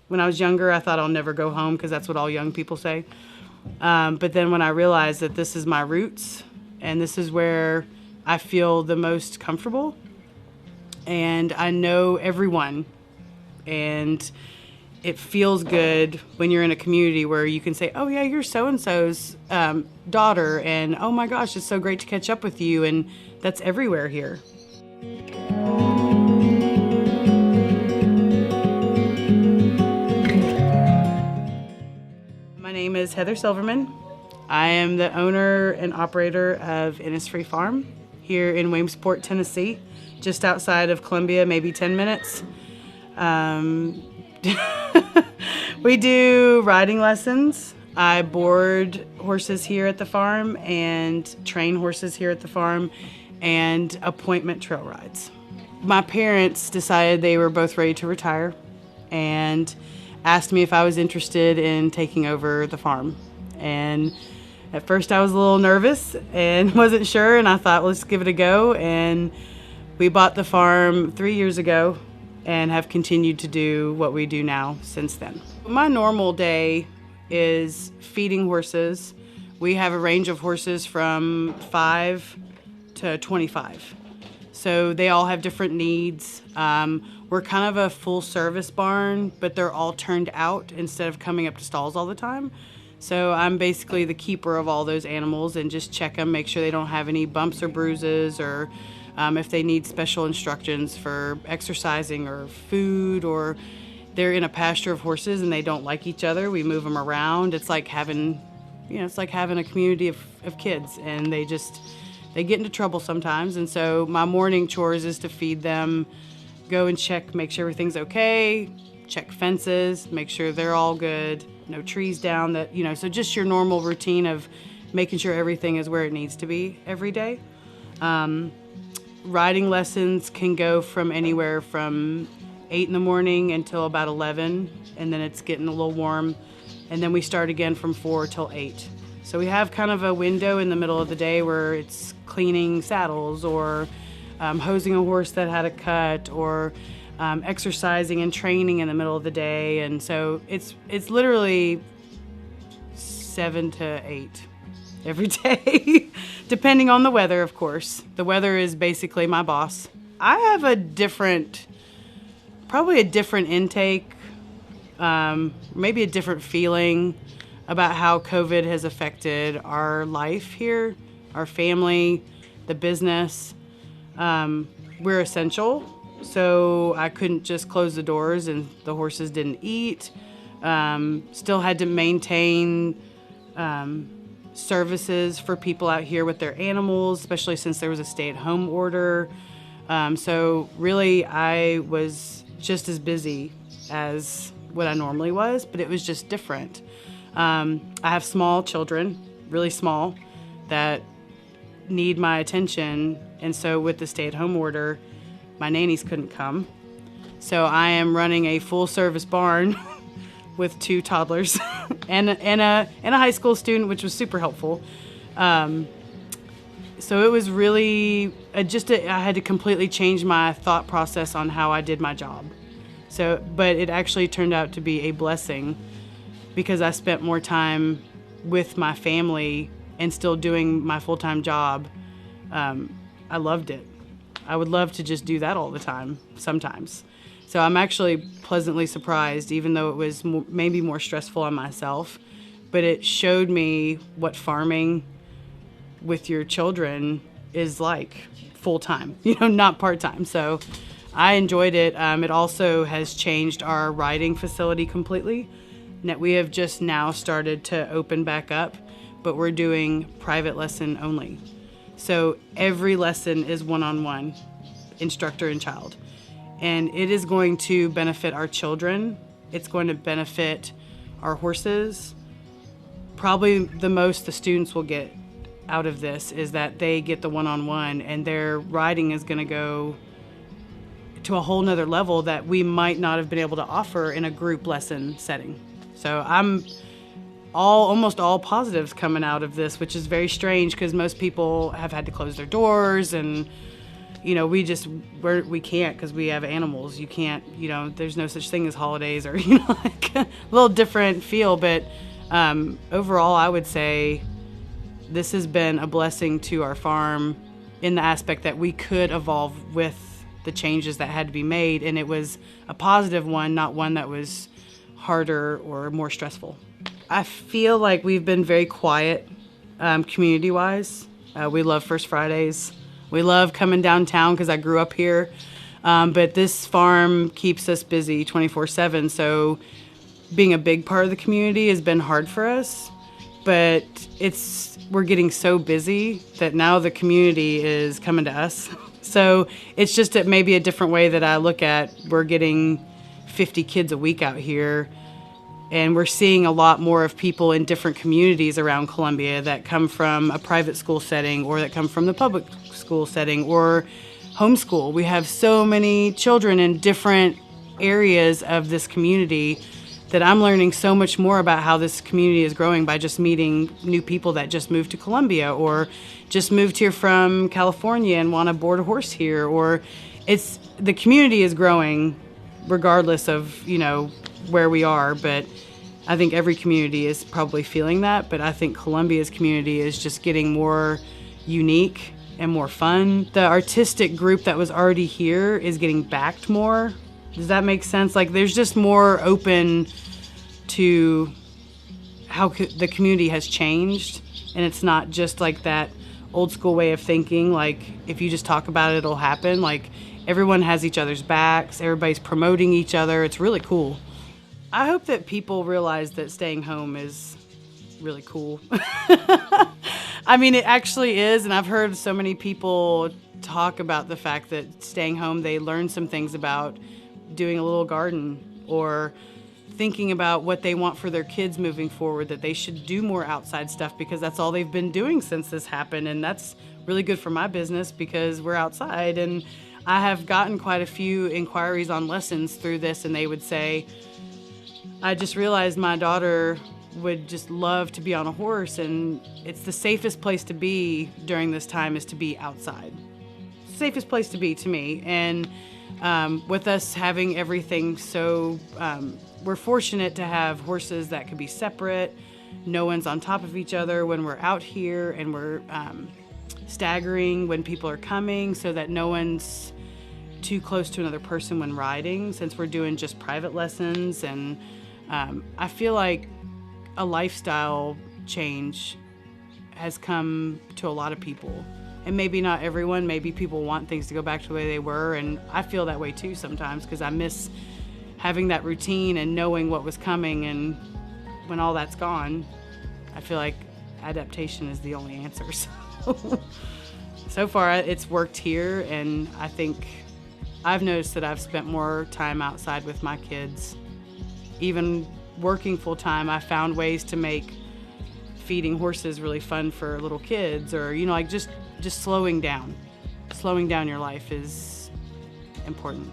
When I was younger, I thought I'll never go home because that's what all young people say. But then when I realized that this is my roots and this is where I feel the most comfortable and I know everyone, and it feels good when you're in a community where you can say, oh yeah, you're so-and-so's daughter, and oh my gosh, it's so great to catch up with you, and that's everywhere here. My name is Heather Silverman. I am the owner and operator of Innisfree Farm here in Williamsport, Tennessee, just outside of Columbia, maybe 10 minutes. We do riding lessons. I board horses here at the farm and train horses here at the farm, and appointment trail rides. My parents decided they were both ready to retire and asked me if I was interested in taking over the farm. And at first I was a little nervous and wasn't sure, and I thought, well, let's give it a go. And we bought the farm 3 years ago and have continued to do what we do now since then. My normal day is feeding horses. We have a range of horses from 5 to 25. So they all have different needs. We're kind of a full service barn, but they're all turned out instead of coming up to stalls all the time. So I'm basically the keeper of all those animals and just check them, make sure they don't have any bumps or bruises, or if they need special instructions for exercising or food, or they're in a pasture of horses and they don't like each other, we move them around. It's like having, it's like having a community of kids, and they get into trouble sometimes. And so my morning chores is to feed them, go and check, make sure everything's okay, check fences, make sure they're all good, no trees down, so just your normal routine of making sure everything is where it needs to be every day. Riding lessons can go from anywhere from 8 in the morning until about 11, and then it's getting a little warm, and then we start again from 4 till 8. So we have kind of a window in the middle of the day where it's cleaning saddles, or hosing a horse that had a cut, or exercising and training in the middle of the day. And so it's literally 7 to 8 every day, depending on the weather, of course. The weather is basically my boss. I have probably a different intake, maybe a different feeling about how COVID has affected our life here, our family, the business. We're essential, so I couldn't just close the doors and the horses didn't eat. Still had to maintain services for people out here with their animals, especially since there was a stay-at-home order. So really, I was just as busy as what I normally was, but it was just different. I have small children, really small, that need my attention, and so with the stay-at-home order, my nannies couldn't come. So I am running a full-service barn with 2 toddlers and a high school student, which was super helpful. So it was really I had to completely change my thought process on how I did my job. But it actually turned out to be a blessing, because I spent more time with my family and still doing my full-time job. I loved it. I would love to just do that all the time, sometimes. So I'm actually pleasantly surprised, even though it was maybe more stressful on myself, but it showed me what farming with your children is like full-time, not part-time. So I enjoyed it. It also has changed our riding facility completely. We have just now started to open back up, but we're doing private lesson only. So every lesson is one-on-one, instructor and child. And it is going to benefit our children. It's going to benefit our horses. Probably the most the students will get out of this is that they get the one-on-one, and their riding is going to go to a whole nother level that we might not have been able to offer in a group lesson setting. So I'm almost all positives coming out of this, which is very strange because most people have had to close their doors and we can't, because we have animals. You can't, there's no such thing as holidays, or, like a little different feel. But overall, I would say this has been a blessing to our farm in the aspect that we could evolve with the changes that had to be made. And it was a positive one, not one that was harder or more stressful. I feel like we've been very quiet community-wise. We love First Fridays. We love coming downtown because I grew up here. But this farm keeps us busy 24/7. So being a big part of the community has been hard for us. But we're getting so busy that now the community is coming to us. So it's just maybe a different way that I look at, we're getting 50 kids a week out here. And we're seeing a lot more of people in different communities around Columbia that come from a private school setting, or that come from the public school setting, or homeschool. We have so many children in different areas of this community that I'm learning so much more about how this community is growing by just meeting new people that just moved to Columbia, or just moved here from California and want to board a horse here. Or the community is growing regardless of, where we are. But I think every community is probably feeling that. But I think Columbia's community is just getting more unique and more fun. The artistic group that was already here is getting backed more. Does that make sense? Like, there's just more open to how the community has changed. And it's not just like that old school way of thinking, like if you just talk about it, it'll happen. Like, everyone has each other's backs. Everybody's promoting each other. It's really cool. I hope that people realize that staying home is really cool. I mean, it actually is. And I've heard so many people talk about the fact that staying home, they learn some things about doing a little garden, or thinking about what they want for their kids moving forward, that they should do more outside stuff because that's all they've been doing since this happened. And that's really good for my business because we're outside. And I have gotten quite a few inquiries on lessons through this, and they would say, I just realized my daughter would just love to be on a horse, and it's the safest place to be during this time is to be outside. Safest place to be, to me. And with us having everything so, we're fortunate to have horses that could be separate. No one's on top of each other when we're out here, and we're staggering when people are coming so that no one's too close to another person when riding, since we're doing just private lessons. And I feel like a lifestyle change has come to a lot of people. And maybe not everyone, maybe people want things to go back to the way they were. And I feel that way too sometimes, because I miss having that routine and knowing what was coming. And when all that's gone, I feel like adaptation is the only answer. So far it's worked here, and I think I've noticed that I've spent more time outside with my kids. Even working full time, I found ways to make feeding horses really fun for little kids, or like just slowing down your life is important.